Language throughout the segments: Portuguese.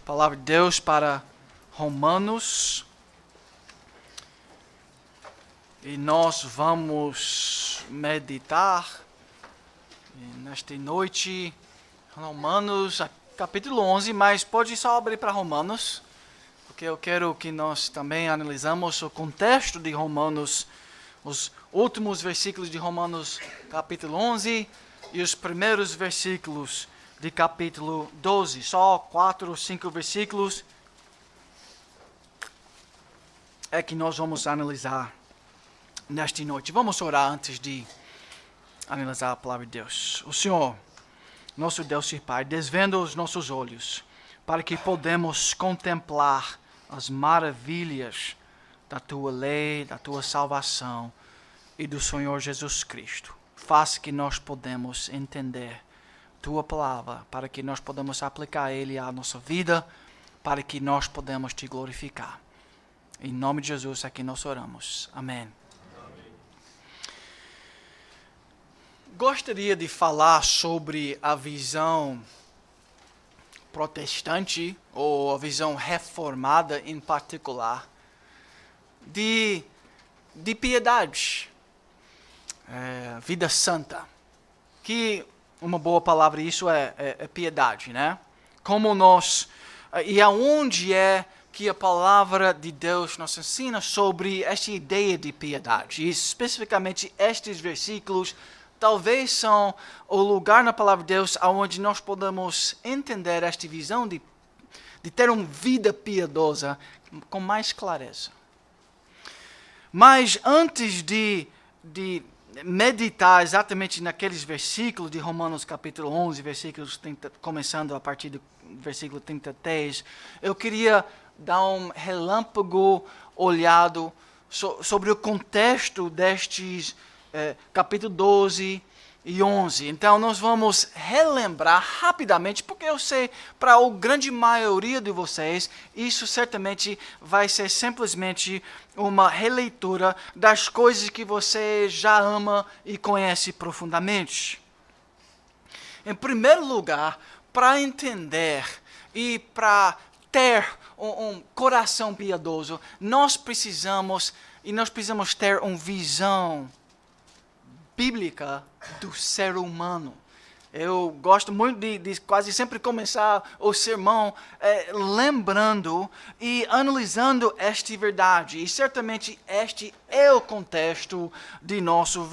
Palavra de Deus para Romanos. E nós vamos meditar nesta noite Romanos, capítulo 11, mas pode só abrir para Romanos, porque eu quero que nós também analisamos o contexto de Romanos, os últimos versículos de Romanos capítulo 11 e os primeiros versículos de capítulo 12, só 4 ou 5 versículos é que nós vamos analisar nesta noite. Vamos orar antes de analisar a palavra de Deus. O Senhor, nosso Deus e Pai, desvenda os nossos olhos para que podemos contemplar as maravilhas da Tua lei, da Tua salvação e do Senhor Jesus Cristo. Faça que nós podemos entender Tua palavra, para que nós podamos aplicar Ele à nossa vida, para que nós podamos Te glorificar. Em nome de Jesus é que nós oramos. Amém. Gostaria de falar sobre a visão protestante, ou a visão reformada em particular, de piedade, vida santa. Que uma boa palavra isso é piedade, né? Como nós, e aonde é que a palavra de Deus nos ensina sobre esta ideia de piedade, e especificamente estes versículos talvez são o lugar na palavra de Deus onde nós podemos entender esta visão de ter uma vida piedosa com mais clareza. Mas antes de meditar exatamente naqueles versículos de Romanos capítulo 11, versículos 30, começando a partir do versículo 33, eu queria dar um relâmpago olhado sobre o contexto destes capítulo 12 e 11. Então, nós vamos relembrar rapidamente, porque eu sei, para a grande maioria de vocês, isso certamente vai ser simplesmente uma releitura das coisas que você já ama e conhece profundamente. Em primeiro lugar, para entender e para ter um coração piedoso, nós precisamos ter uma visão bíblica do ser humano. Eu gosto muito de quase sempre começar o sermão lembrando e analisando esta verdade. E certamente este é o contexto de nossos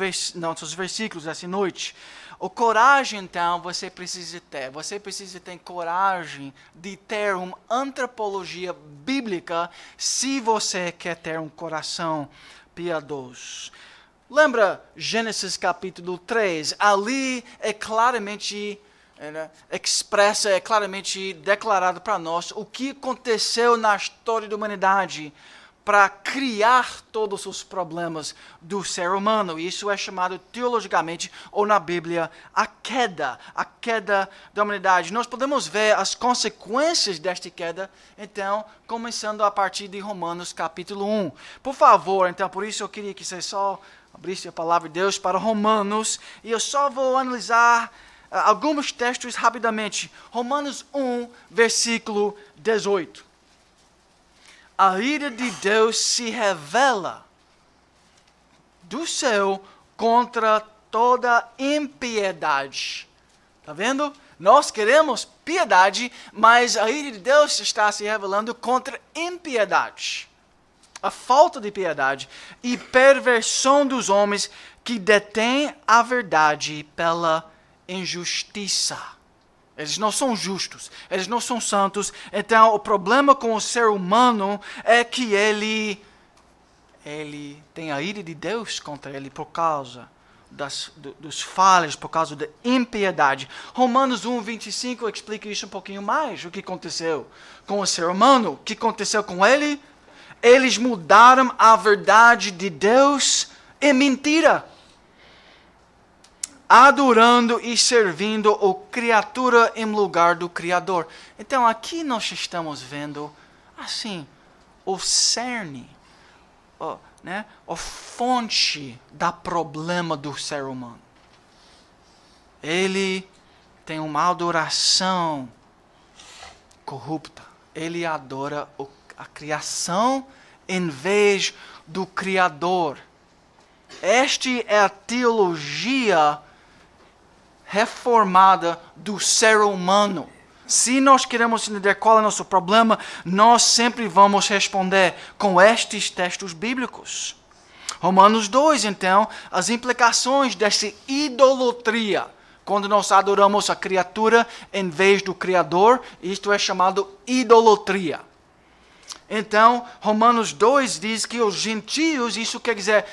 versículos essa noite. O coragem, então, você precisa ter. Você precisa ter coragem de ter uma antropologia bíblica se você quer ter um coração piedoso. Lembra Gênesis capítulo 3? Ali é claramente claramente declarado para nós o que aconteceu na história da humanidade para criar todos os problemas do ser humano. Isso é chamado teologicamente, ou na Bíblia, a queda da humanidade. Nós podemos ver as consequências desta queda, então, começando a partir de Romanos capítulo 1. Por favor, então, por isso eu queria que você só abrisse a palavra de Deus para Romanos, e eu só vou analisar alguns textos rapidamente. Romanos 1, versículo 18. A ira de Deus se revela do céu contra toda impiedade. Está vendo? Nós queremos piedade, mas a ira de Deus está se revelando contra impiedade. A falta de piedade e perversão dos homens que detêm a verdade pela injustiça. Eles não são justos, eles não são santos. Então, o problema com o ser humano é que ele tem a ira de Deus contra ele por causa dos falhas, por causa da impiedade. Romanos 1, 25 explica isso um pouquinho mais. O que aconteceu com o ser humano? O que aconteceu com ele? Eles mudaram a verdade de Deus em mentira, adorando e servindo a criatura em lugar do Criador. Então, aqui nós estamos vendo, assim, o cerne, a fonte do problema do ser humano. Ele tem uma adoração corrupta, Ele adora a criação em vez do Criador. Esta é a teologia reformada do ser humano. Se nós queremos entender qual é o nosso problema, nós sempre vamos responder com estes textos bíblicos. Romanos 2, então, as implicações dessa idolatria. Quando nós adoramos a criatura em vez do Criador, isto é chamado idolatria. Então, Romanos 2 diz que os gentios, isso quer dizer,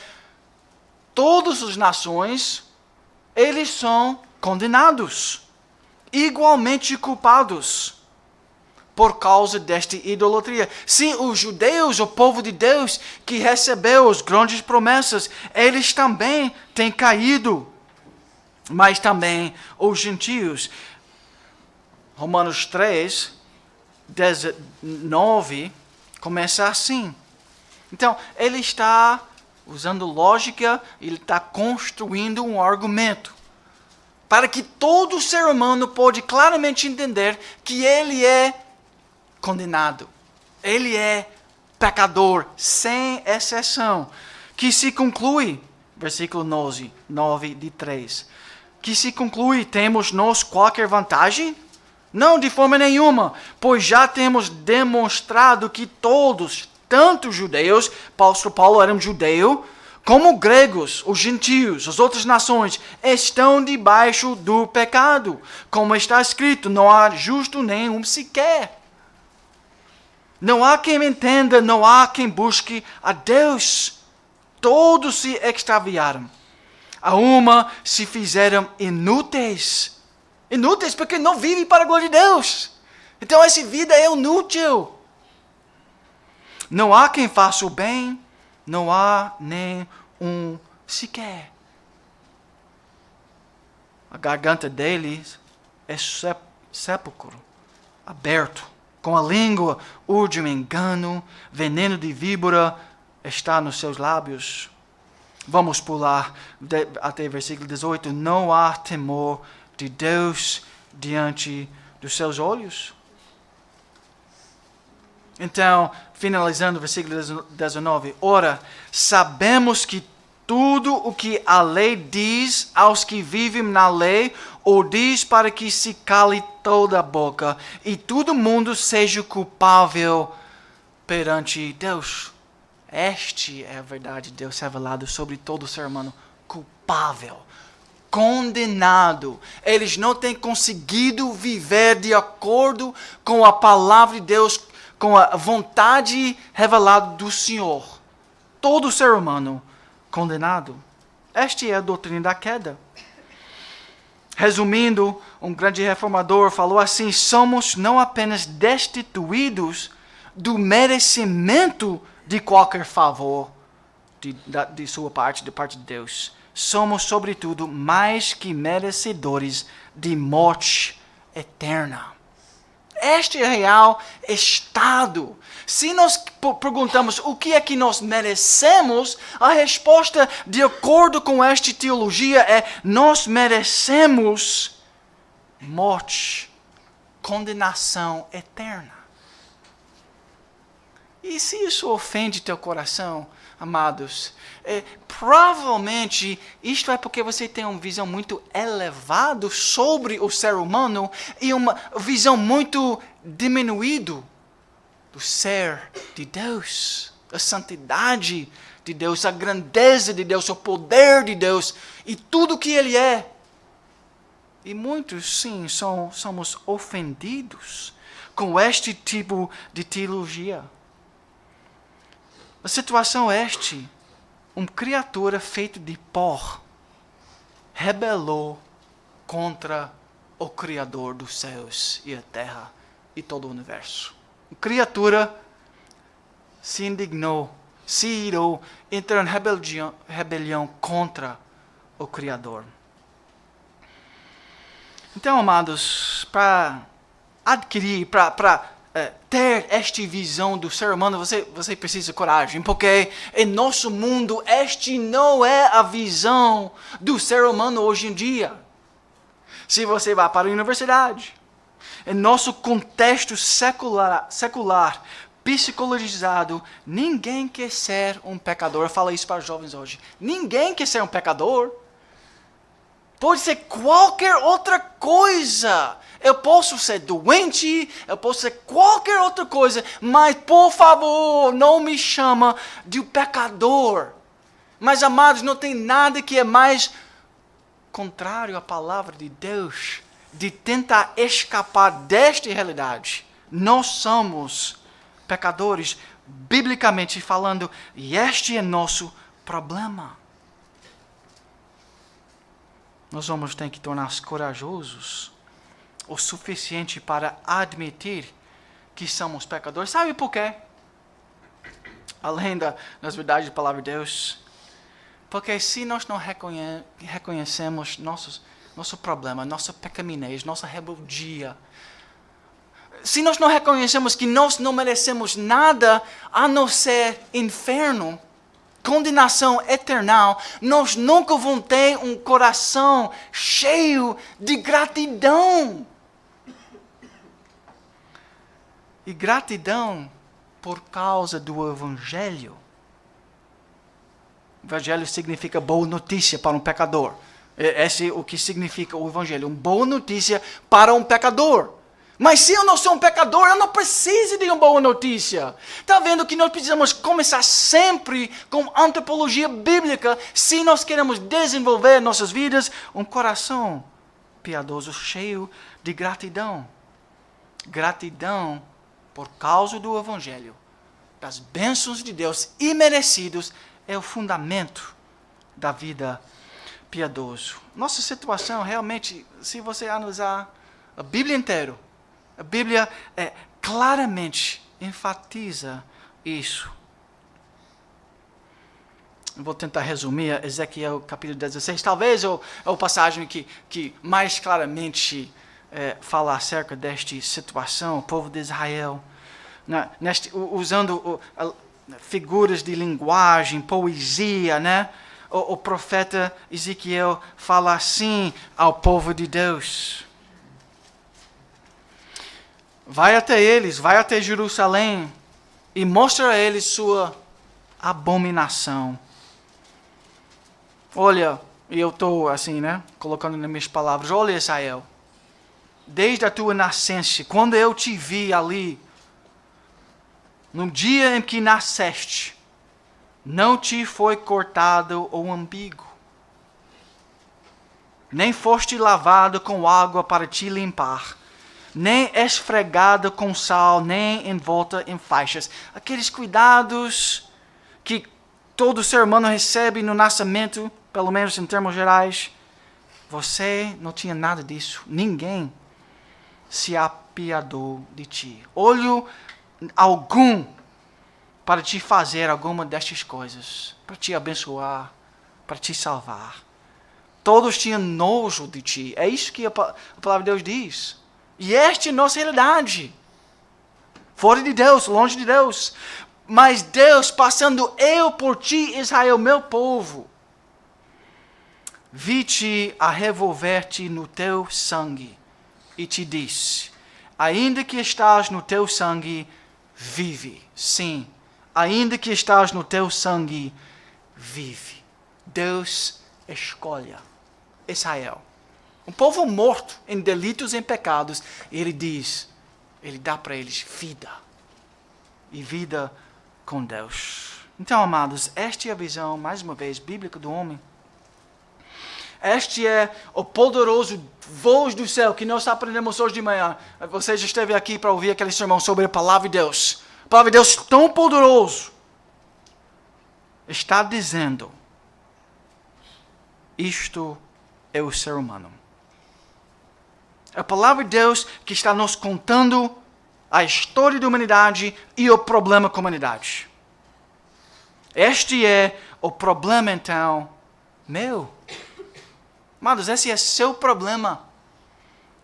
todas as nações, eles são condenados, igualmente culpados, por causa desta idolatria. Sim, os judeus, o povo de Deus, que recebeu as grandes promessas, eles também têm caído, mas também os gentios. Romanos 3, 19, começa assim. Então, ele está usando lógica, ele está construindo um argumento para que todo ser humano pode claramente entender que ele é condenado. Ele é pecador, sem exceção. Que se conclui, versículo 9 de 3, que se conclui, temos nós qualquer vantagem? Não, de forma nenhuma, pois já temos demonstrado que todos, tanto judeus, apóstolo Paulo era um judeu, como gregos, os gentios, as outras nações, estão debaixo do pecado. Como está escrito, não há justo nenhum sequer. Não há quem entenda, não há quem busque a Deus. Todos se extraviaram. A uma se fizeram inúteis. Inúteis porque não vivem para a glória de Deus. Então essa vida é inútil. Não há quem faça o bem, não há nem um sequer. A garganta deles é sepulcro aberto. Com a língua urde o engano, veneno de víbora está nos seus lábios. Vamos pular até versículo 18. Não há temor de Deus diante dos seus olhos. Então, finalizando o versículo 19. Ora, sabemos que tudo o que a lei diz aos que vivem na lei, ou diz para que se cale toda a boca, e todo mundo seja culpável perante Deus. Este é a verdade de Deus revelado sobre todo ser humano. Culpável. Condenado. Eles não têm conseguido viver de acordo com a palavra de Deus, com a vontade revelada do Senhor. Todo ser humano condenado. Esta é a doutrina da queda. Resumindo, um grande reformador falou assim: somos não apenas destituídos do merecimento de qualquer favor de sua parte, de parte de Deus. Somos, sobretudo, mais que merecedores de morte eterna. Este é o real estado. Se nós perguntamos o que é que nós merecemos, a resposta, de acordo com esta teologia, é: nós merecemos morte, condenação eterna. E se isso ofende teu coração, amados, provavelmente isto é porque você tem uma visão muito elevada sobre o ser humano e uma visão muito diminuída do ser de Deus, a santidade de Deus, a grandeza de Deus, o poder de Deus e tudo que Ele é. E muitos, sim, somos ofendidos com este tipo de teologia. A situação é uma criatura feita de pó rebelou contra o Criador dos céus e a terra e todo o universo. A criatura se indignou, se irou, entrou em rebelião contra o Criador. Então, amados, para adquirir, para ter esta visão do ser humano, você precisa de coragem, porque em nosso mundo, este não é a visão do ser humano hoje em dia. Se você vai para a universidade, Em nosso contexto secular, psicologizado, ninguém quer ser um pecador. Eu falo isso para os jovens hoje. Ninguém quer ser um pecador. Pode ser qualquer outra coisa. Eu posso ser doente, eu posso ser qualquer outra coisa, mas por favor, não me chama de pecador. Mas amados, não tem nada que é mais contrário à palavra de Deus, de tentar escapar desta realidade. Nós somos pecadores, biblicamente falando, e este é nosso problema. Nós vamos ter que tornar-nos corajosos o suficiente para admitir que somos pecadores. Sabe por quê? Além das verdades da palavra de Deus. Porque se nós não reconhecemos nosso problema, nossa pecaminosidade, nossa rebeldia, se nós não reconhecemos que nós não merecemos nada a não ser inferno, condenação eterna, nós nunca vamos ter um coração cheio de gratidão. E gratidão por causa do Evangelho. O Evangelho significa boa notícia para um pecador. Esse é o que significa o Evangelho. Uma boa notícia para um pecador. Mas se eu não sou um pecador, eu não preciso de uma boa notícia. Está vendo que nós precisamos começar sempre com antropologia bíblica se nós queremos desenvolver nossas vidas um coração piedoso, cheio de gratidão. Gratidão por causa do Evangelho, das bênçãos de Deus imerecidos, é o fundamento da vida piedosa. Nossa situação realmente, se você analisar a Bíblia inteira, a Bíblia claramente enfatiza isso. Vou tentar resumir Ezequiel capítulo 16. Talvez é a passagem que mais claramente fala acerca desta situação, o povo de Israel, usando figuras de linguagem, poesia, né? O profeta Ezequiel fala assim ao povo de Deus: vai até eles, vai até Jerusalém e mostra a eles sua abominação. Olha, e eu estou assim, né? Colocando nas minhas palavras: olha, Israel, desde a tua nascença, quando eu te vi ali, no dia em que nasceste, não te foi cortado o umbigo, nem foste lavado com água para te limpar, nem esfregado com sal, nem envolta em faixas. Aqueles cuidados que todo ser humano recebe no nascimento, pelo menos em termos gerais, você não tinha nada disso. Ninguém se apiadou de ti. Olho algum para te fazer alguma destas coisas, para te abençoar, para te salvar. Todos tinham nojo de ti. É isso que a palavra de Deus diz. E esta é a nossa realidade. Fora de Deus, longe de Deus. Mas Deus, passando eu por ti, Israel, meu povo, vi-te a revolver-te no teu sangue e te disse: ainda que estás no teu sangue, vive. Sim, ainda que estás no teu sangue, vive. Deus escolhe Israel, um povo morto em delitos e em pecados. Ele diz, ele dá para eles vida. E vida com Deus. Então, amados, esta é a visão, mais uma vez, bíblica do homem. Este é o poderoso voz do céu que nós aprendemos hoje de manhã. Você já esteve aqui para ouvir aquele sermão sobre a palavra de Deus. A palavra de Deus tão poderoso está dizendo: isto é o ser humano. A palavra de Deus que está nos contando a história da humanidade e o problema com a humanidade. Este é o problema, então, meu. Amados, esse é seu problema.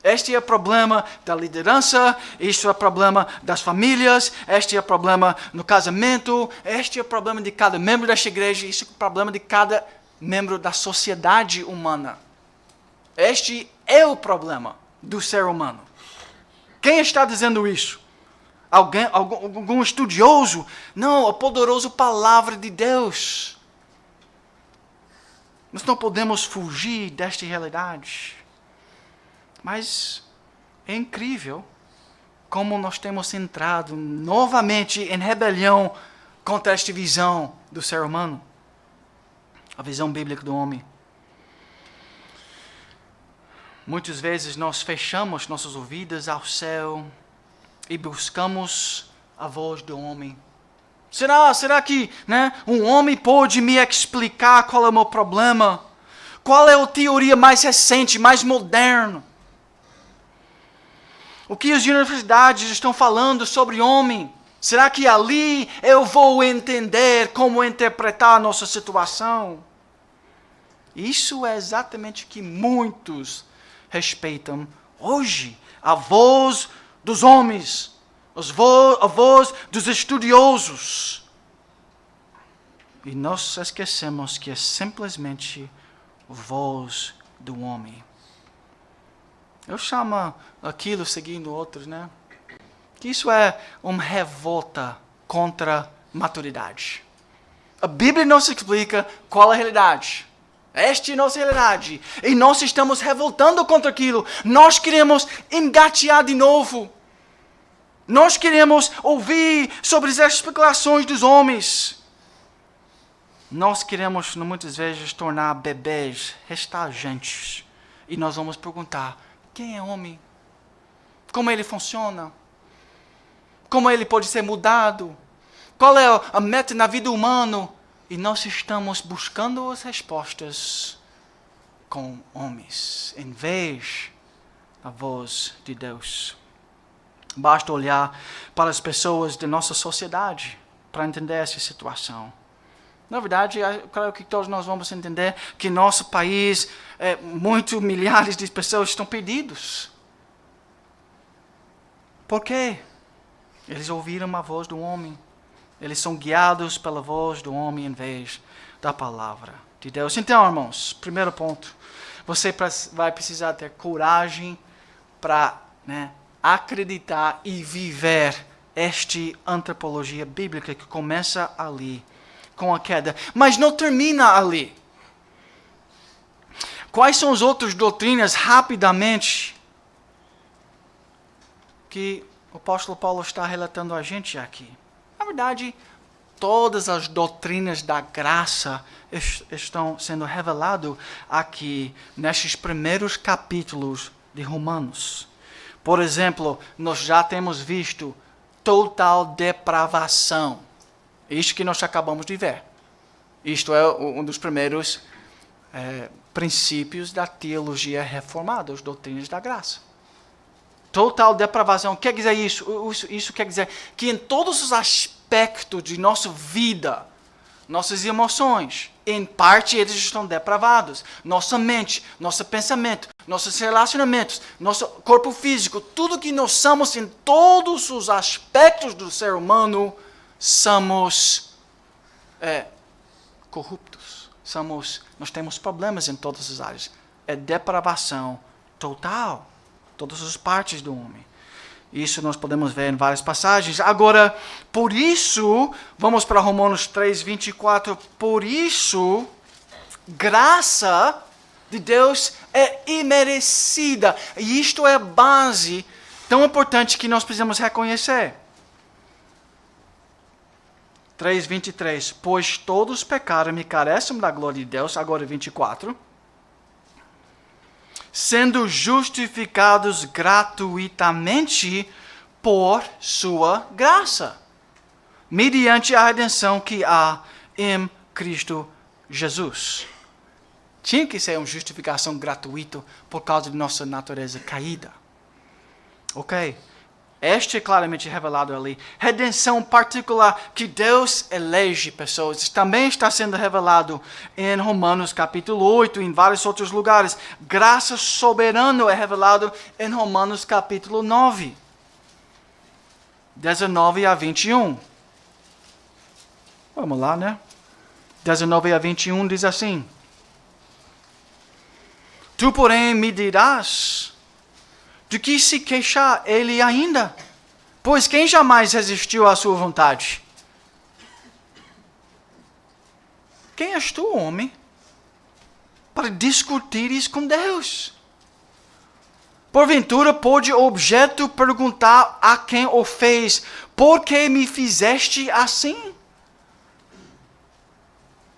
Este é o problema da liderança, este é o problema das famílias, este é o problema no casamento, este é o problema de cada membro desta igreja, este é o problema de cada membro da sociedade humana. Este é o problema do ser humano. Quem está dizendo isso? Algum estudioso? Não, a poderosa palavra de Deus. Nós não podemos fugir desta realidade. Mas é incrível como nós temos entrado novamente em rebelião contra esta visão do ser humano. A visão bíblica do homem. Muitas vezes nós fechamos nossos ouvidos ao céu e buscamos a voz do homem. Será que um homem pode me explicar qual é o meu problema? Qual é a teoria mais recente, mais moderna? O que as universidades estão falando sobre homem? Será que ali eu vou entender como interpretar a nossa situação? Isso é exatamente o que muitos respeitam hoje. A voz dos homens, a voz dos estudiosos. E nós esquecemos que é simplesmente a voz do homem. Eu chamo aquilo, seguindo outros, que isso é uma revolta contra a maturidade. A Bíblia nos explica qual é a realidade. Esta é a nossa realidade. E nós estamos revoltando contra aquilo. Nós queremos engatear de novo. Nós queremos ouvir sobre as especulações dos homens. Nós queremos, muitas vezes, tornar bebês restajantes. E nós vamos perguntar, quem é homem? Como ele funciona? Como ele pode ser mudado? Qual é a meta na vida humana? E nós estamos buscando as respostas com homens, em vez da voz de Deus. Basta olhar para as pessoas de nossa sociedade para entender essa situação. Na verdade, claro que todos nós vamos entender que nosso país, milhares de pessoas estão perdidos. Por quê? Eles ouviram a voz do homem. Eles são guiados pela voz do homem em vez da palavra de Deus. Então, irmãos, primeiro ponto. Você vai precisar ter coragem para acreditar e viver esta antropologia bíblica que começa ali, com a queda. Mas não termina ali. Quais são as outras doutrinas, rapidamente, que o apóstolo Paulo está relatando a gente aqui? Na verdade, todas as doutrinas da graça estão sendo reveladas aqui, nestes primeiros capítulos de Romanos. Por exemplo, nós já temos visto total depravação. Isto que nós acabamos de ver. Isto é um dos primeiros princípios da teologia reformada, as doutrinas da graça. Total depravação. Quer dizer isso quer dizer que em todos os aspectos de nossa vida, nossas emoções, em parte eles estão depravados. Nossa mente, nosso pensamento, nossos relacionamentos, nosso corpo físico, tudo que nós somos em todos os aspectos do ser humano, somos corruptos. Nós temos problemas em todas as áreas. É depravação total. Todas as partes do homem. Isso nós podemos ver em várias passagens. Agora, por isso, vamos para Romanos 3:24. Por isso, graça de Deus é imerecida. E isto é a base tão importante que nós precisamos reconhecer. 3:23. Pois todos pecaram e carecem da glória de Deus. Agora 24. Sendo justificados gratuitamente por sua graça, mediante a redenção que há em Cristo Jesus. Tinha que ser uma justificação gratuita por causa de nossa natureza caída. Ok? Este é claramente revelado ali. Redenção particular que Deus elege pessoas. Também está sendo revelado em Romanos capítulo 8 e em vários outros lugares. Graça soberana é revelado em Romanos capítulo 9. 19 a 21. Vamos lá, 19 a 21 diz assim. Tu, porém, me dirás... do que se queixar ele ainda. Pois quem jamais resistiu à sua vontade? Quem és tu, homem, para discutires com Deus? Porventura pode o objeto perguntar a quem o fez, por que me fizeste assim?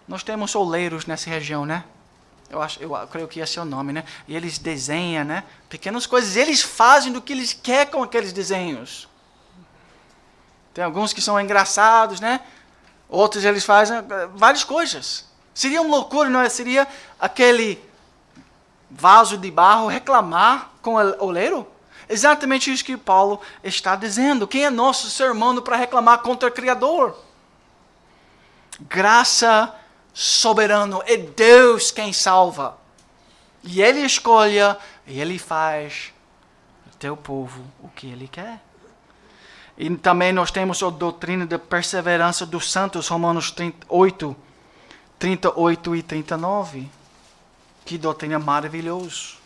Nós temos oleiros nessa região, né? Eu creio que esse é o nome, né? E eles desenham, né? Pequenas coisas. Eles fazem do que eles querem com aqueles desenhos. Tem alguns que são engraçados, né? Outros eles fazem várias coisas. Seria uma loucura, não é? Seria aquele vaso de barro reclamar com o oleiro? Exatamente isso que Paulo está dizendo. Quem é nosso ser humano para reclamar contra o Criador? Graça soberano, é Deus quem salva. E Ele escolhe e Ele faz do teu povo o que Ele quer. E também nós temos a doutrina da perseverança dos santos, Romanos 38 e 39. Que doutrina maravilhosa.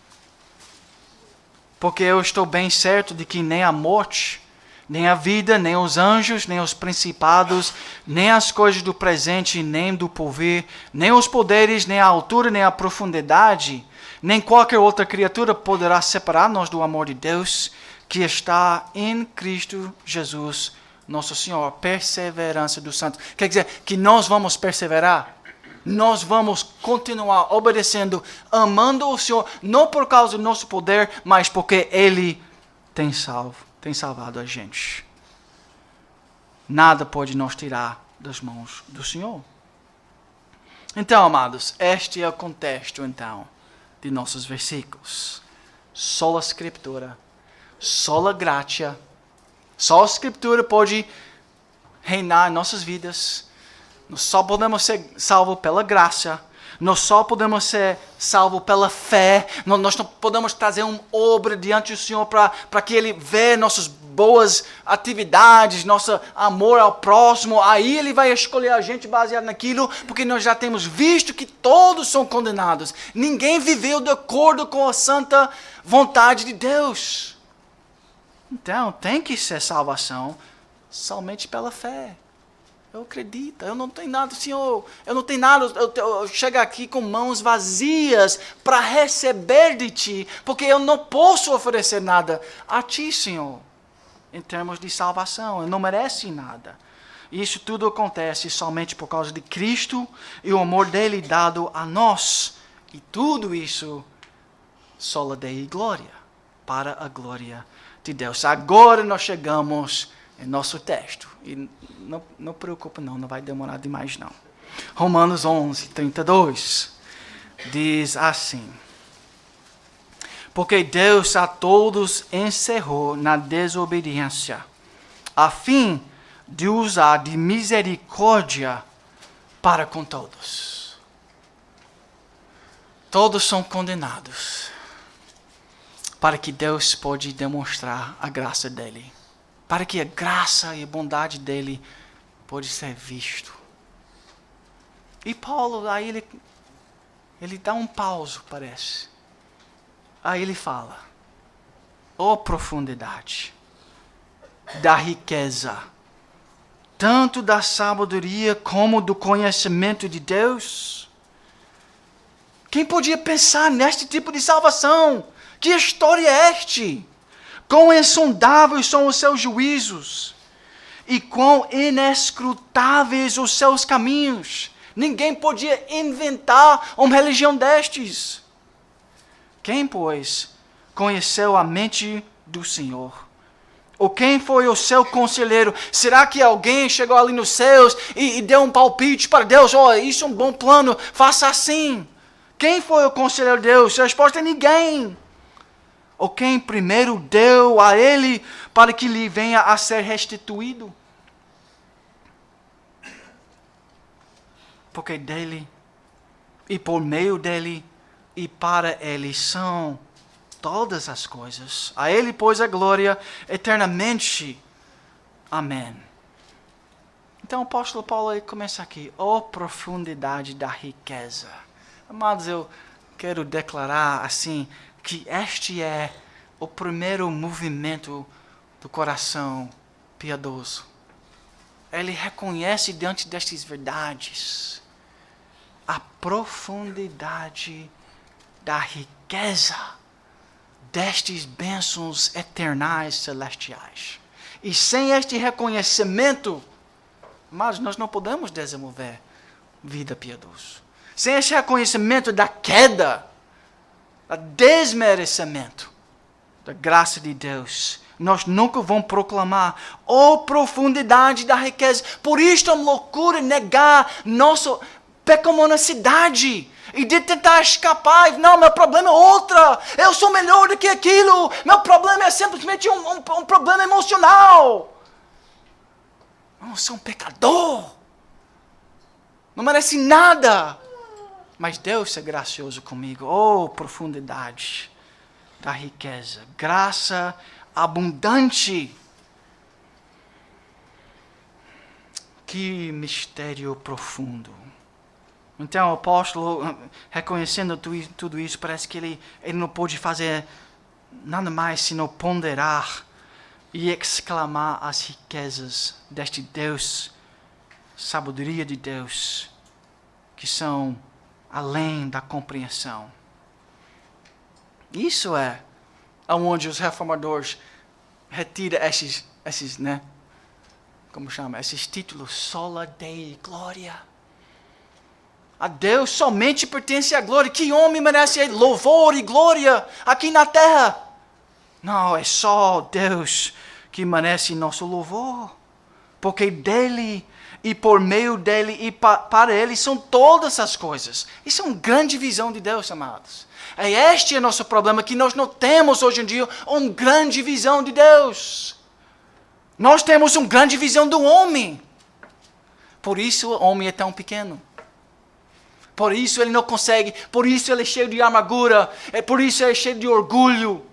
Porque eu estou bem certo de que nem a morte, nem a vida, nem os anjos, nem os principados, nem as coisas do presente, nem do porvir, nem os poderes, nem a altura, nem a profundidade, nem qualquer outra criatura poderá separar-nos do amor de Deus que está em Cristo Jesus, nosso Senhor. Perseverança dos santos. Quer dizer que nós vamos perseverar. Nós vamos continuar obedecendo, amando o Senhor, não por causa do nosso poder, mas porque Ele tem salvado a gente. Nada pode nos tirar das mãos do Senhor. Então, amados, este é o contexto, então, de nossos versículos. Sola Escritura, sola gratia. Só a Escritura pode reinar em nossas vidas. Nós só podemos ser salvos pela graça. Nós só podemos ser salvos pela fé. Nós não podemos trazer uma obra diante do Senhor para que Ele veja nossas boas atividades, nosso amor ao próximo. Aí Ele vai escolher a gente baseado naquilo, porque nós já temos visto que todos são condenados. Ninguém viveu de acordo com a santa vontade de Deus. Então, tem que ser salvação somente pela fé. Eu acredito, eu não tenho nada, Senhor, eu não tenho nada, eu chego aqui com mãos vazias para receber de Ti, porque eu não posso oferecer nada a Ti, Senhor, em termos de salvação, eu não mereço nada. E isso tudo acontece somente por causa de Cristo e o amor dele dado a nós. E tudo isso sola Dei glória, para a glória de Deus. Agora nós chegamos em nosso texto. E não preocupa não vai demorar demais não. Romanos 11, 32 diz assim: porque Deus a todos encerrou na desobediência, a fim de usar de misericórdia para com todos. Todos são condenados, para que Deus pode demonstrar a graça dele. Para que a graça e a bondade dele pode ser visto. E Paulo, aí ele dá um pauso, parece. Aí ele fala: ó profundidade da riqueza, tanto da sabedoria como do conhecimento de Deus. Quem podia pensar neste tipo de salvação? Que história é este? Quão insondáveis são os seus juízos, e quão inescrutáveis os seus caminhos. Ninguém podia inventar uma religião destes. Quem, pois, conheceu a mente do Senhor? Ou quem foi o seu conselheiro? Será que alguém chegou ali nos céus e deu um palpite para Deus? Oh, isso é um bom plano, faça assim. Quem foi o conselheiro de Deus? A resposta é ninguém. Ou quem primeiro deu a ele para que lhe venha a ser restituído? Porque dele, e por meio dele, e para ele são todas as coisas. A ele, pois, a glória eternamente. Amém. Então o apóstolo Paulo começa aqui: ó profundidade da riqueza. Amados, eu quero declarar assim, que este é o primeiro movimento do coração piedoso. Ele reconhece diante destas verdades a profundidade da riqueza destes bênçãos eternais celestiais. E sem este reconhecimento, mas nós não podemos desenvolver vida piedosa. Sem este reconhecimento da queda, do desmerecimento da graça de Deus, nós nunca vamos proclamar a profundidade da riqueza. Por isso é uma loucura negar nossa pecaminosidade e de tentar escapar. Não, meu problema é outra. Eu sou melhor do que aquilo. Meu problema é simplesmente um problema emocional. Eu sou um pecador. Não merece nada. Mas Deus é gracioso comigo. Oh, profundidade da riqueza. Graça abundante. Que mistério profundo. Então o apóstolo, reconhecendo tudo isso, parece que ele não pôde fazer nada mais senão ponderar e exclamar as riquezas deste Deus, sabedoria de Deus, que são além da compreensão. Isso é onde os reformadores retiram esses, né? Como chama? Esses títulos, sola Dei, glória. A Deus somente pertence a glória. Que homem merece louvor e glória aqui na terra? Não, é só Deus que merece nosso louvor. Porque dele e por meio dele e para ele são todas as coisas. Isso é uma grande visão de Deus, amados. Este é o nosso problema, que nós não temos hoje em dia uma grande visão de Deus. Nós temos uma grande visão do homem. Por isso o homem é tão pequeno. Por isso ele não consegue, por isso ele é cheio de amargura, por isso ele é cheio de orgulho,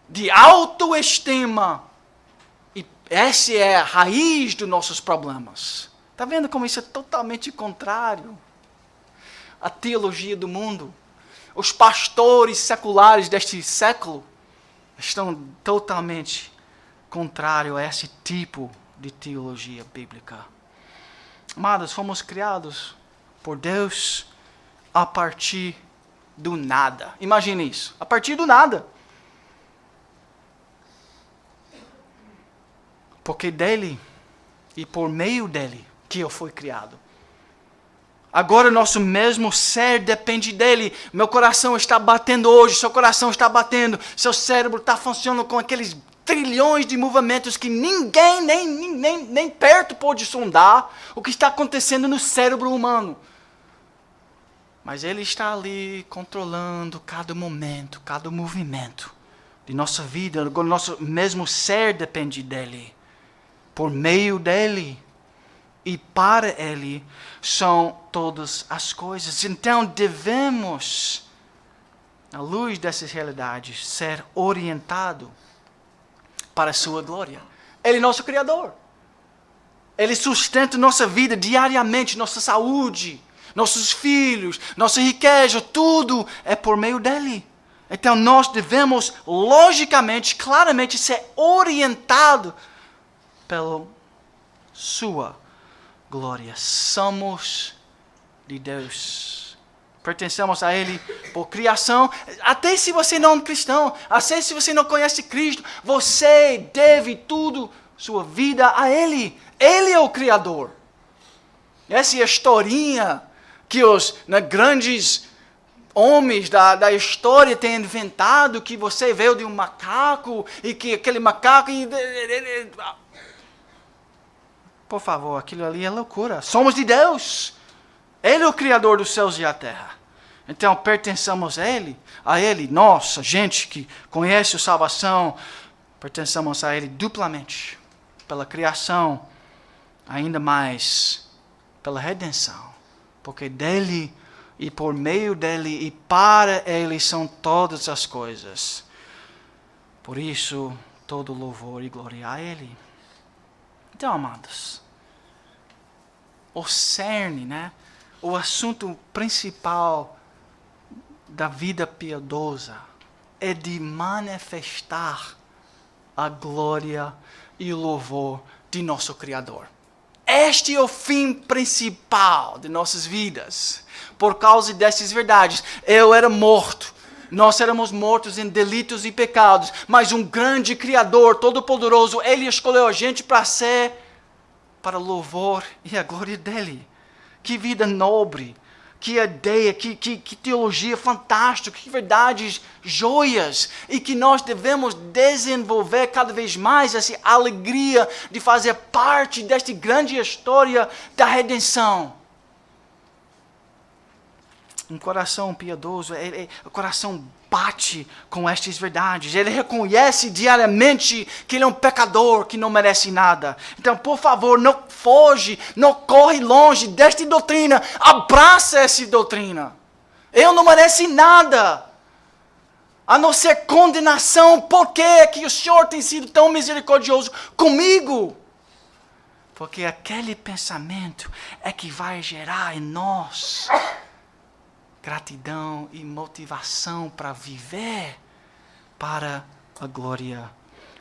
de autoestima. E essa é a raiz dos nossos problemas. Está vendo como isso é totalmente contrário à teologia do mundo? Os pastores seculares deste século estão totalmente contrários a esse tipo de teologia bíblica. Amados, fomos criados por Deus a partir do nada. Imagine isso, a partir do nada. Porque dele e por meio dele que eu fui criado. Agora nosso mesmo ser depende dele. Meu coração está batendo hoje, seu coração está batendo, seu cérebro está funcionando com aqueles trilhões de movimentos que ninguém, nem perto pode sondar o que está acontecendo no cérebro humano. Mas ele está ali controlando cada momento, cada movimento de nossa vida. Agora nosso mesmo ser depende dele. Por meio dele e para ele são todas as coisas. Então devemos, à luz dessas realidades, ser orientado para a sua glória. Ele é nosso Criador. Ele sustenta nossa vida diariamente, nossa saúde, nossos filhos, nossa riqueza, tudo é por meio dele. Então nós devemos, logicamente, claramente, ser orientados pela sua glória. Somos de Deus. Pertencemos a ele por criação. Até se você não é cristão, até se você não conhece Cristo, você deve tudo, sua vida a ele. Ele é o Criador. Essa é a historinha que os grandes homens da história têm inventado, que você veio de um macaco e que aquele macaco... Por favor, aquilo ali é loucura. Somos de Deus. Ele é o Criador dos céus e da terra. Então pertencemos a Ele, nós, a gente que conhece a salvação, pertencemos a Ele duplamente, pela criação, ainda mais pela redenção. Porque dele e por meio dele e para ele são todas as coisas. Por isso, todo louvor e glória a ele. Então, amados, o cerne, o assunto principal da vida piedosa é de manifestar a glória e o louvor de nosso Criador. Este é o fim principal de nossas vidas. Por causa dessas verdades, eu era morto. Nós éramos mortos em delitos e pecados. Mas um grande Criador, todo-poderoso, Ele escolheu a gente para o louvor e a glória dEle. Que vida nobre, que ideia, que teologia fantástica, que verdades, joias. E que nós devemos desenvolver cada vez mais essa alegria de fazer parte desta grande história da redenção. Um coração piedoso, o coração bate com estas verdades. Ele reconhece diariamente que ele é um pecador, que não merece nada. Então, por favor, não foge, não corre longe desta doutrina. Abraça essa doutrina. Eu não mereço nada, a não ser condenação. Por que é que o Senhor tem sido tão misericordioso comigo? Porque aquele pensamento é que vai gerar em nós gratidão e motivação para viver para a glória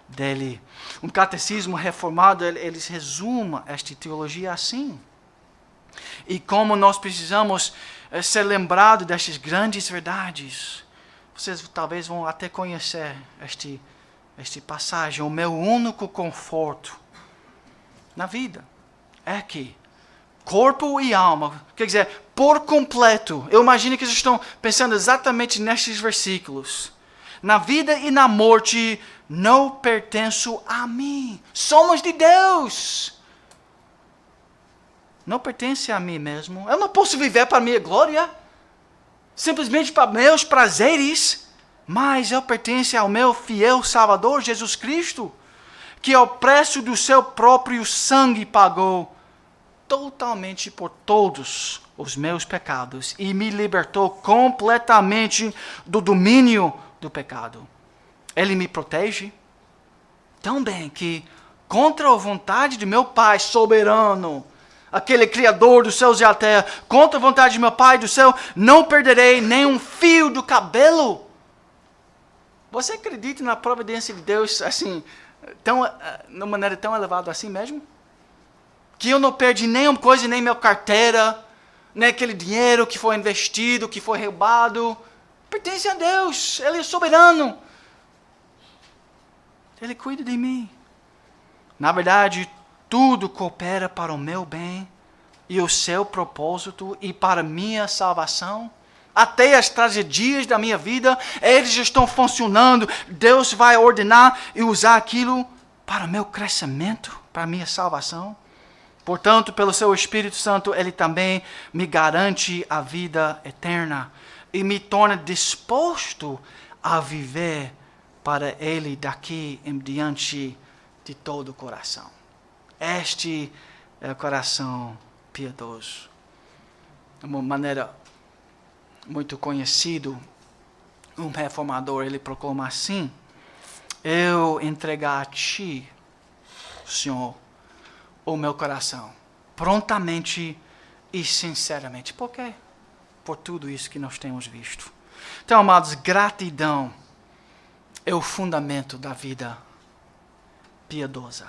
dele. Um catecismo reformado, eles resumem esta teologia assim. E como nós precisamos ser lembrados destas grandes verdades. Vocês talvez vão até conhecer este passagem. O meu único conforto na vida é que corpo e alma, quer dizer, por completo. Eu imagino que vocês estão pensando exatamente nestes versículos. Na vida e na morte, não pertenço a mim. Somos de Deus. Não pertence a mim mesmo. Eu não posso viver para a minha glória, simplesmente para meus prazeres, mas eu pertenço ao meu fiel Salvador, Jesus Cristo, que ao preço do seu próprio sangue pagou totalmente por todos os meus pecados e me libertou completamente do domínio do pecado. Ele me protege tão bem que, contra a vontade de meu Pai soberano, aquele Criador dos céus e da terra, contra a vontade de meu Pai do céu, não perderei nem um fio do cabelo. Você acredita na providência de Deus assim, de uma maneira tão elevada assim mesmo? Que eu não perdi nenhuma coisa, nem minha carteira, nem aquele dinheiro que foi investido, que foi roubado. Pertence a Deus, Ele é soberano. Ele cuida de mim. Na verdade, tudo coopera para o meu bem e o seu propósito e para a minha salvação. Até as tragédias da minha vida, eles estão funcionando. Deus vai ordenar e usar aquilo para o meu crescimento, para a minha salvação. Portanto, pelo seu Espírito Santo, Ele também me garante a vida eterna e me torna disposto a viver para Ele daqui em diante de todo o coração. Este é o coração piedoso. De uma maneira muito conhecida, um reformador, ele proclama assim: eu entregar a Ti, Senhor, o meu coração, prontamente e sinceramente. Por quê? Por tudo isso que nós temos visto. Então, amados, gratidão é o fundamento da vida piedosa.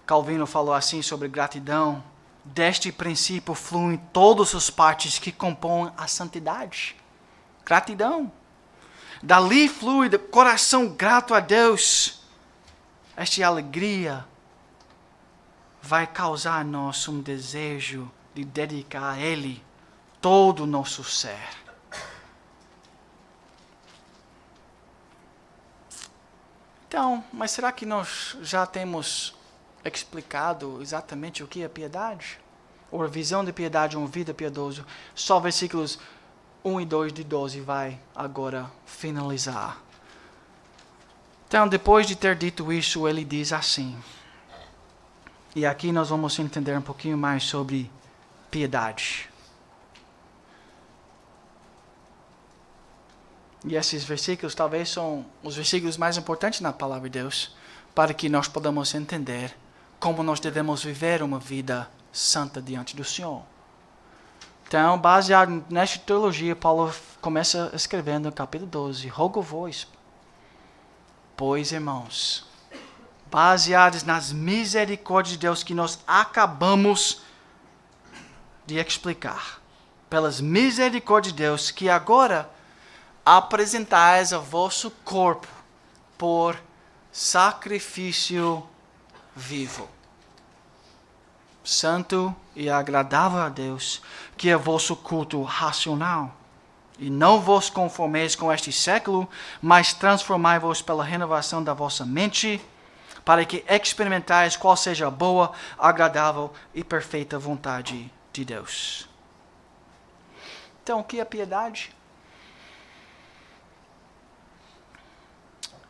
Calvino falou assim sobre gratidão: deste princípio fluem todas as partes que compõem a santidade. Gratidão. Dali flui do coração grato a Deus. Esta alegria vai causar em nós um desejo de dedicar a Ele todo o nosso ser. Então, mas será que nós já temos explicado exatamente o que é piedade? Ou a visão de piedade, uma vida piedosa? Só versículos 1 e 2 de 12 vai agora finalizar. Então, depois de ter dito isso, ele diz assim. E aqui nós vamos entender um pouquinho mais sobre piedade. E esses versículos talvez são os versículos mais importantes na palavra de Deus, para que nós podamos entender como nós devemos viver uma vida santa diante do Senhor. Então, baseado nesta teologia, Paulo começa escrevendo no capítulo 12, rogo-vos, pois, irmãos, baseados nas misericórdias de Deus que nós acabamos de explicar, pelas misericórdias de Deus, que agora apresentais o vosso corpo por sacrifício vivo, santo e agradável a Deus, que é vosso culto racional. E não vos conformeis com este século, mas transformai-vos pela renovação da vossa mente, para que experimentais qual seja a boa, agradável e perfeita vontade de Deus. Então, o que é piedade?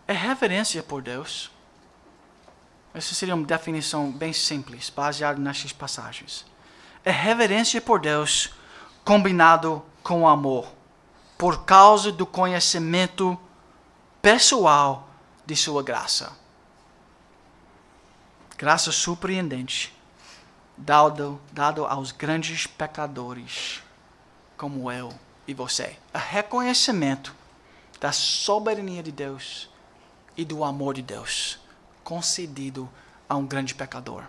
É reverência por Deus. Essa seria uma definição bem simples, baseada nessas passagens. É reverência por Deus, combinado com amor, por causa do conhecimento pessoal de sua graça. Graça surpreendente, dado aos grandes pecadores, como eu e você. É reconhecimento da soberania de Deus e do amor de Deus, concedido a um grande pecador.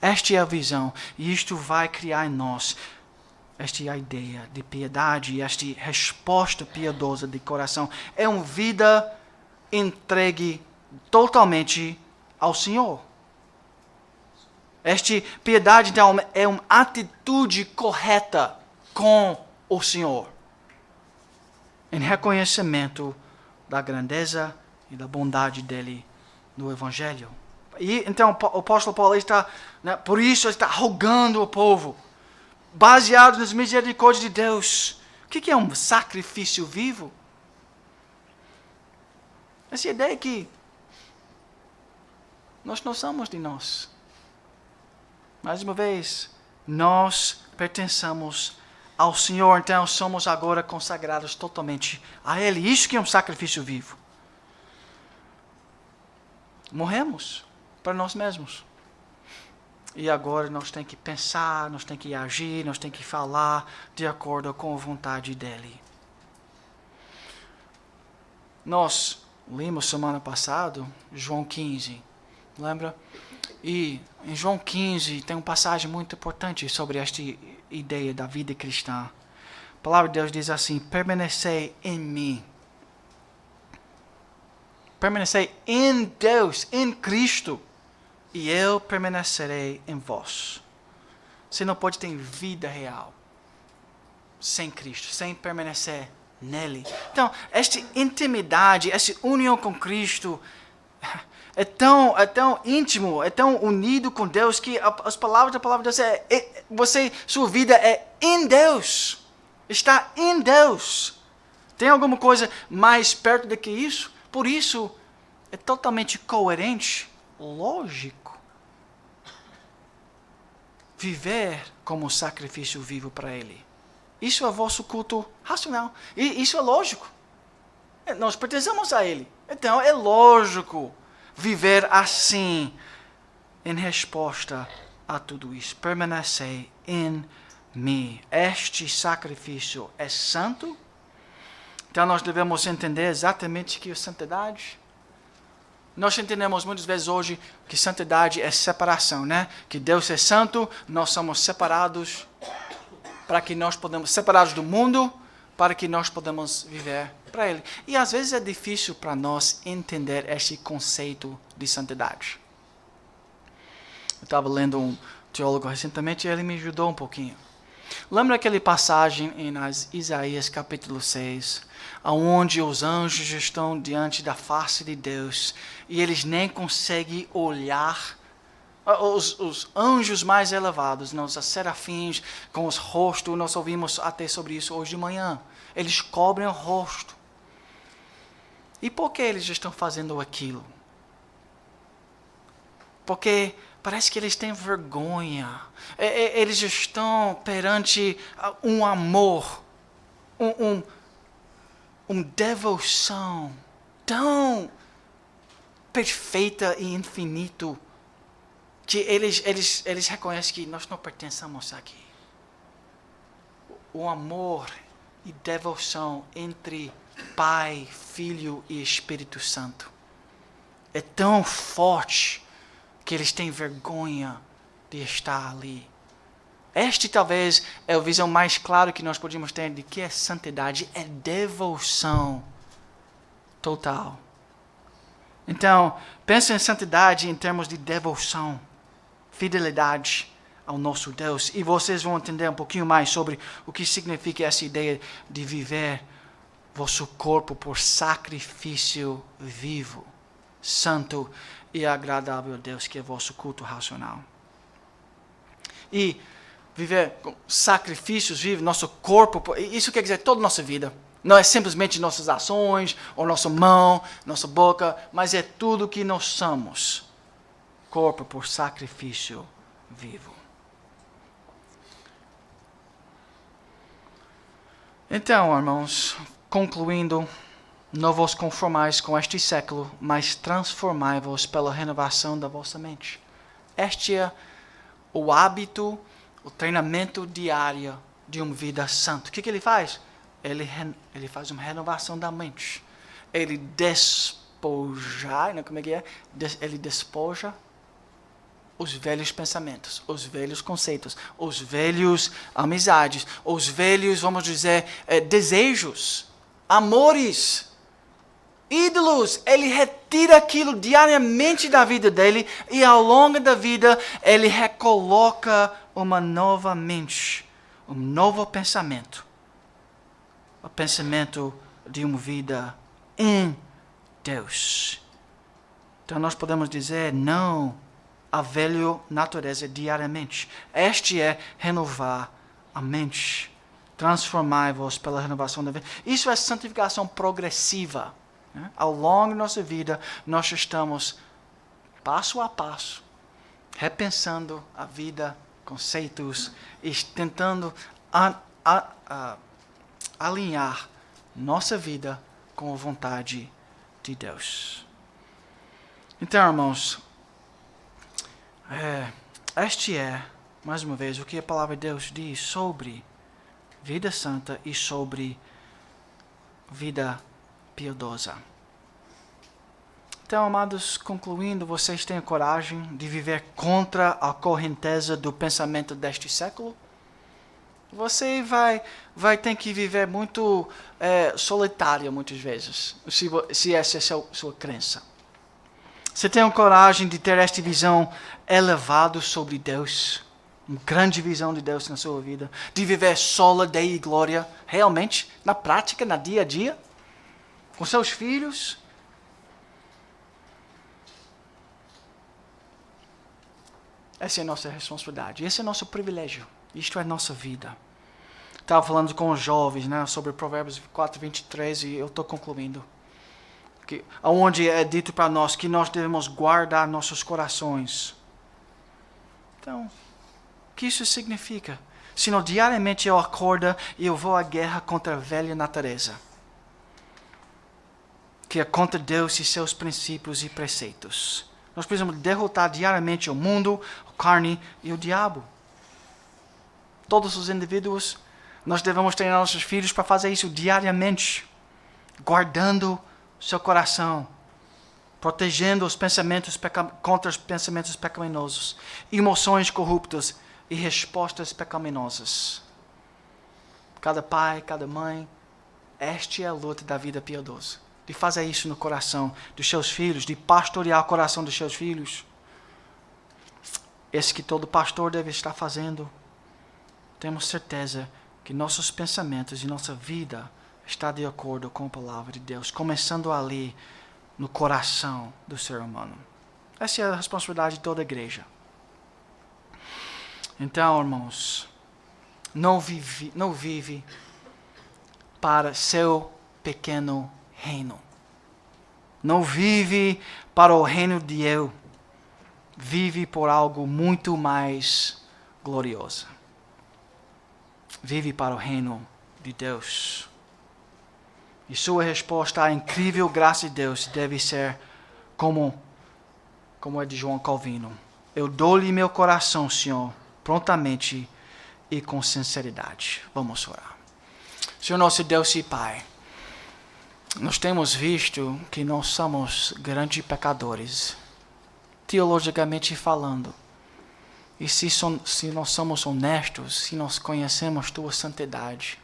Esta é a visão, e isto vai criar em nós esta ideia de piedade e esta resposta piedosa de coração. É uma vida entregue totalmente ao Senhor. Esta piedade, então, é uma atitude correta com o Senhor, em reconhecimento da grandeza e da bondade dele no Evangelho. E então o apóstolo Paulo está, por isso ele está rogando ao povo, baseado nas misericórdias de Deus. O que é um sacrifício vivo? Essa ideia que nós não somos de nós. Mais uma vez, nós pertencemos ao Senhor, então somos agora consagrados totalmente a Ele. Isso que é um sacrifício vivo. Morremos para nós mesmos. E agora nós temos que pensar, nós temos que agir, nós temos que falar de acordo com a vontade dEle. Nós lemos semana passada João 15, lembra? E em João 15 tem uma passagem muito importante sobre esta ideia da vida cristã. A palavra de Deus diz assim: permanecei em mim. Permanecei em Deus, em Cristo, e eu permanecerei em vós. Você não pode ter vida real sem Cristo, sem permanecer nele. Então, esta intimidade, essa união com Cristo é tão íntimo, é tão unido com Deus que as palavras da palavra de Deus sua vida é em Deus. Está em Deus. Tem alguma coisa mais perto do que isso? Por isso, é totalmente coerente, lógico, viver como sacrifício vivo para Ele. Isso é vosso culto racional. E isso é lógico. Nós pertencemos a Ele. Então, é lógico viver assim, em resposta a tudo isso. Permanecei em mim. Este sacrifício é santo. Então nós devemos entender exatamente o que é santidade. Nós entendemos muitas vezes hoje que santidade é separação, né? Que Deus é santo, nós somos separados para que nós podemos separados do mundo, para que nós podemos viver para Ele. E às vezes é difícil para nós entender este conceito de santidade. Eu estava lendo um teólogo recentemente e ele me ajudou um pouquinho. Lembra aquela passagem em Isaías capítulo 6, onde os anjos estão diante da face de Deus e eles nem conseguem olhar? Os anjos mais elevados, os serafins com os rostos, nós ouvimos até sobre isso hoje de manhã. Eles cobrem o rosto. E por que eles estão fazendo aquilo? Porque parece que eles têm vergonha. Eles estão perante um amor, uma devoção tão perfeita e infinito que eles reconhecem que nós não pertencemos aqui. o amor e devoção entre Pai, Filho e Espírito Santo é tão forte que eles têm vergonha de estar ali. Este talvez é a visão mais clara que nós podemos ter de que é santidade, é devoção total. Então, pense em santidade em termos de devoção, fidelidade ao nosso Deus, e vocês vão entender um pouquinho mais sobre o que significa essa ideia de viver vosso corpo por sacrifício vivo, santo e agradável a Deus, que é vosso culto racional. E viver com sacrifícios vivos, nosso corpo, isso quer dizer toda a nossa vida. Não é simplesmente nossas ações, ou nossa mão, nossa boca, mas é tudo que nós somos. Corpo por sacrifício vivo. Então, irmãos, concluindo, não vos conformais com este século, mas transformai-vos pela renovação da vossa mente. Este é o hábito, o treinamento diário de uma vida santa. O que ele faz? Ele faz uma renovação da mente. Ele despoja, como é que é? Ele despoja os velhos pensamentos, os velhos conceitos, os velhos amizades, os velhos, vamos dizer, desejos, amores, ídolos. Ele retira aquilo diariamente da vida dele e ao longo da vida ele recoloca uma nova mente, um novo pensamento. O pensamento de uma vida em Deus. Então nós podemos dizer não à velha natureza diariamente. Este é renovar a mente. Transformai-vos pela renovação da vida. Isso é santificação progressiva. Né? Ao longo da nossa vida, nós estamos passo a passo repensando a vida, conceitos e tentando alinhar nossa vida com a vontade de Deus. Então, irmãos, este é, mais uma vez, o que a palavra de Deus diz sobre vida santa e sobre vida piedosa. Então, amados, concluindo, vocês têm a coragem de viver contra a correnteza do pensamento deste século? Você vai ter que viver muito solitário muitas vezes, se essa é a sua crença. Você tem a coragem de ter esta visão elevada sobre Deus, uma grande visão de Deus na sua vida, de viver sola Dei e glória, realmente, na prática, no dia a dia, com seus filhos? Essa é a nossa responsabilidade, esse é o nosso privilégio. Isto é nossa vida. Estava falando com os jovens, né, sobre Provérbios 4:23 e eu estou concluindo. Onde é dito para nós que nós devemos guardar nossos corações. Então, o que isso significa? Se não diariamente eu acordo e eu vou à guerra contra a velha natureza, que é contra Deus e seus princípios e preceitos. Nós precisamos derrotar diariamente o mundo, a carne e o diabo. Todos os indivíduos, nós devemos treinar nossos filhos para fazer isso diariamente, guardando seu coração, protegendo os pensamentos contra os pensamentos pecaminosos, emoções corruptas e respostas pecaminosas. Cada pai, cada mãe, esta é a luta da vida piedosa, de fazer isso no coração dos seus filhos, de pastorear o coração dos seus filhos. Esse que todo pastor deve estar fazendo. Temos certeza que nossos pensamentos e nossa vida está de acordo com a palavra de Deus, começando ali no coração do ser humano. Essa é a responsabilidade de toda a igreja. Então, irmãos, não vive para seu pequeno reino. Não vive para o reino de eu. Vive por algo muito mais glorioso. Vive para o reino de Deus. E sua resposta à incrível graça de Deus deve ser como é de João Calvino. Eu dou-lhe meu coração, Senhor, prontamente, e com sinceridade. Vamos orar. Senhor nosso Deus e Pai, nós temos visto que nós somos grandes pecadores, teologicamente falando. E se nós somos honestos, se nós conhecemos Tua santidade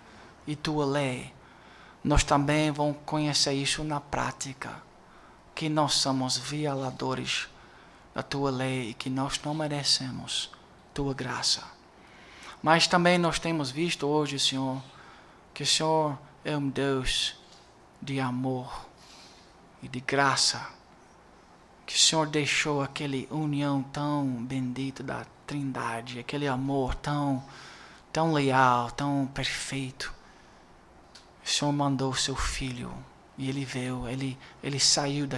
e Tua lei, nós também vamos conhecer isso na prática, que nós somos violadores da Tua lei e que nós não merecemos Tua graça. Mas também nós temos visto hoje, Senhor, que o Senhor é um Deus de amor e de graça, que o Senhor deixou aquela união tão bendita da Trindade, aquele amor tão leal, tão perfeito. O Senhor mandou o seu Filho e Ele veio, Ele saiu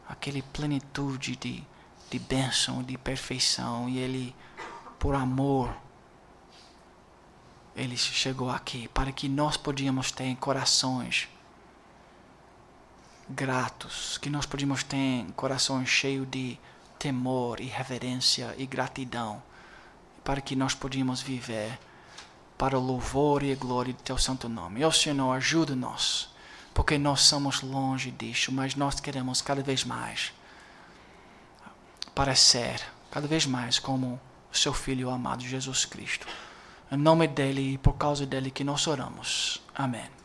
aquele plenitude de bênção, de perfeição, e Ele, por amor, Ele chegou aqui para que nós podíamos ter corações gratos, que nós podíamos ter corações cheios de temor e reverência e gratidão, para que nós podíamos viver para o louvor e a glória do Teu santo nome. Ó Senhor, ajuda-nos, porque nós somos longe disso, mas nós queremos cada vez mais parecer cada vez mais como o Seu Filho amado Jesus Cristo. Em nome dEle e por causa dEle que nós oramos. Amém.